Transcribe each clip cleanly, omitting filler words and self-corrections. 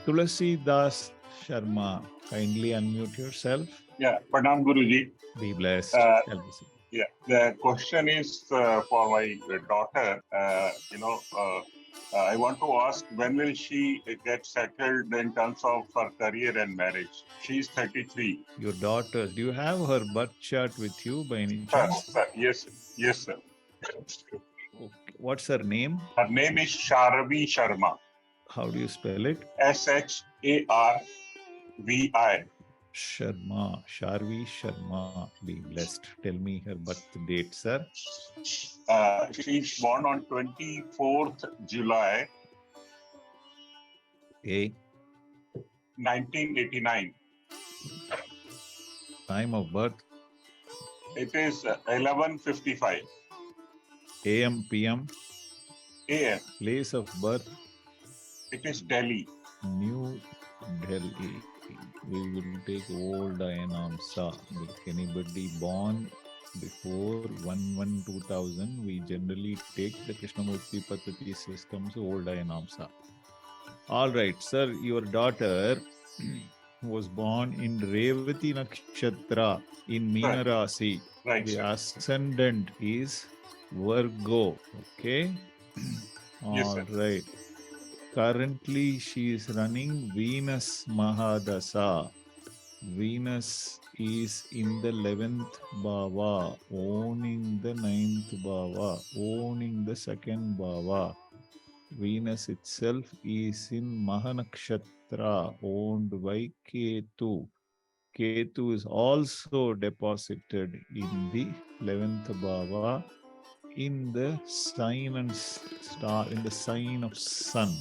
Tulasi Das Sharma, kindly unmute yourself. Yeah, Pranam Guruji. Be blessed. Yeah, the question is for my daughter. I want to ask when will she get settled in terms of her career and marriage? She's 33. Your daughter, do you have her birth chart with you by any Sir, chance? sir, yes, sir. Okay. What's her name? Her name is Sharvi Sharma. How do you spell it? Sharvi. Sharma, Sharvi Sharma. Be blessed. Tell me her birth date, sir. She's born on 24th July, Okay. 1989. Time of birth? It is 11:55 AM, PM? a.m. Place of birth? It is Delhi. New Delhi. We will take old Ayanamsa. If anybody born before 1/1/2000, we generally take the Krishnamurti Pattati system, so old Ayanamsa. All right, sir, your daughter was born in Revati Nakshatra in Meena Rasi. Right, the sir. ascendant is Virgo. Okay? Yes, All sir. right. Currently, she is running Venus Mahadasa. Venus is in the 11th bhava, owning the 9th bhava, owning the 2nd bhava. Venus itself is in Mahanakshatra, owned by Ketu. Ketu is also deposited in the 11th bhava, in the sign and star, in the sign of sun,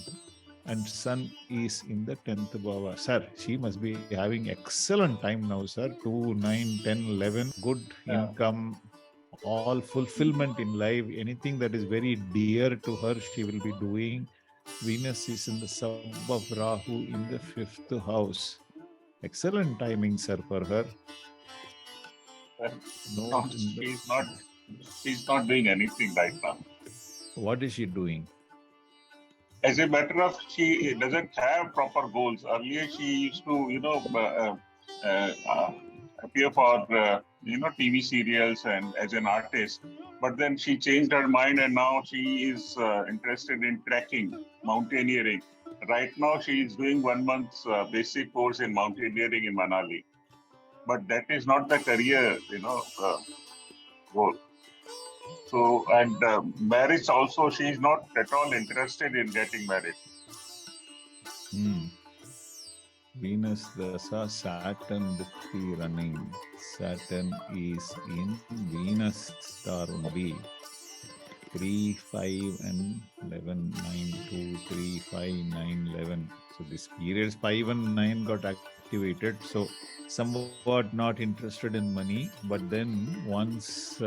and sun is in the 10th bhava. Sir, she must be having excellent time now, sir. 2, 9, 10, 11, good income, all fulfillment in life. Anything that is very dear to her, she will be doing. Venus is in the sub of Rahu in the 5th house. Excellent timing, sir, for her. No, she's not doing anything right now. What is she doing? As a matter of, she doesn't have proper goals. Earlier, she used to, appear for, TV serials and as an artist. But then she changed her mind and now she is interested in trekking, mountaineering. Right now, she is doing 1 month's basic course in mountaineering in Manali. But that is not the career, goal. So, and marriage also, she is not at all interested in getting married. Venus Dasa, Saturn Bhakti running. Saturn is in Venus star only. 3, 5 and 11, 9, 2, 3, 5, 9, 11. So this periods 5 and 9 got activated. So somewhat not interested in money. But then once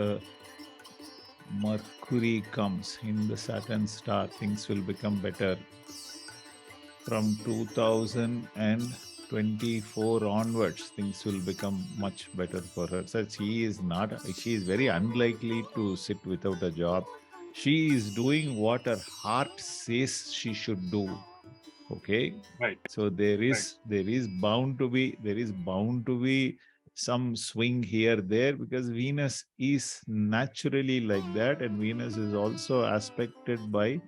Mercury comes in the Saturn star, things will become better. From 2024 onwards, things will become much better for her. So she is very unlikely to sit without a job. She is doing what her heart says she should do. Okay? Right. So there is bound to be some swing here, there, because Venus is naturally like that, and Venus is also aspected by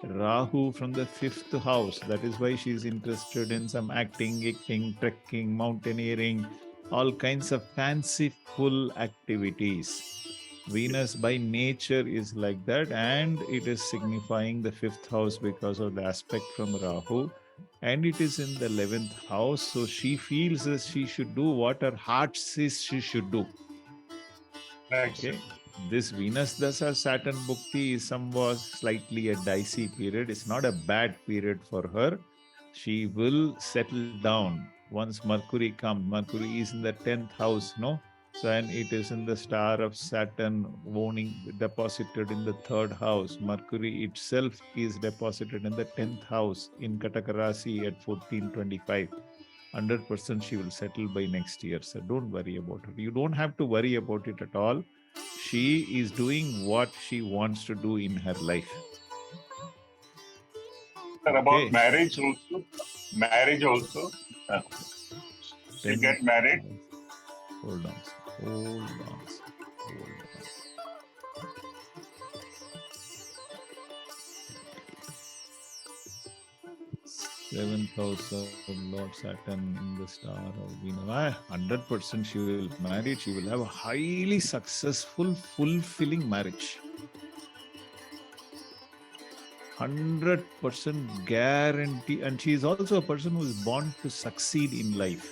Rahu from the 5th house. That is why she is interested in some acting, trekking, mountaineering, all kinds of fanciful activities. Venus by nature is like that, and it is signifying the 5th house because of the aspect from Rahu. And it is in the 11th house, so she feels that she should do what her heart says she should do. Okay. This Venus Dasa Saturn Bhukti is somewhat slightly a dicey period. It's not a bad period for her. She will settle down once Mercury comes. Mercury is in the 10th house, no? So, and it is in the star of Saturn, deposited in the 3rd house. Mercury itself is deposited in the 10th house in Kataka Rasi at 1425. 100% she will settle by next year. So don't worry about it. You don't have to worry about it at all. She is doing what she wants to do in her life. Sir, about marriage also? marriage also. Uh, she'll 10 of get married. hold on, sir. Hold on, sir. Hold on. 7th house of Lord Saturn in the star of Venus. 100% she will marry. She will have a highly successful, fulfilling marriage. 100% guarantee. And she is also a person who is born to succeed in life.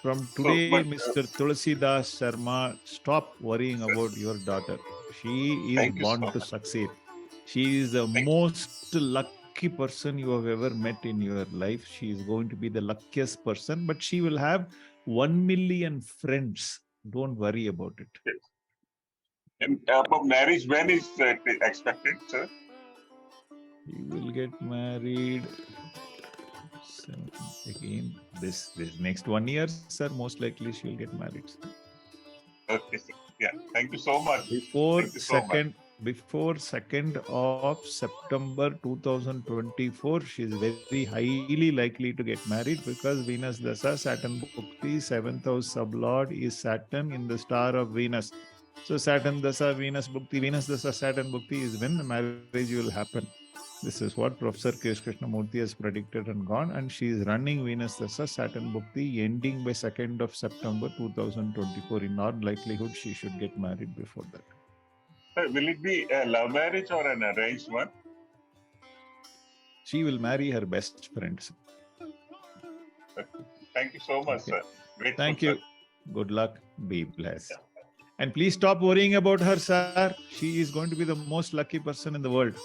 From So, today, but Mr. Tulasidas Sharma, stop worrying about your daughter. She is thank you so born to much. succeed. She is the Thank, most lucky person you have ever met in your life. She is going to be the luckiest person, but she will have 1 million friends. Don't worry about it. and about marriage, when is expected, sir? She will get married again this next 1 year, sir. Most likely she will get married, sir. Okay, sir. Yeah. Thank you so much. before Thank you so much. second before 2nd of September 2024, she is very highly likely to get married because Venus Dasa, Saturn Bhukti, 7th house sublord is Saturn in the star of Venus. So Saturn Dasa, Venus Bhukti, Venus Dasa, Saturn Bhukti is when the marriage will happen. This is what Professor K. Krishnamurti has predicted and gone, and she is running Venus Dasa, Saturn Bhukti, ending by 2nd of September 2024. In all likelihood, she should get married before that. Sir, will it be a love marriage or an arranged one? She will marry her best friends. Thank you so much, Okay. sir. Grateful, Thank sir. you. Good luck. Be blessed. Yeah. And please stop worrying about her, sir. She is going to be the most lucky person in the world.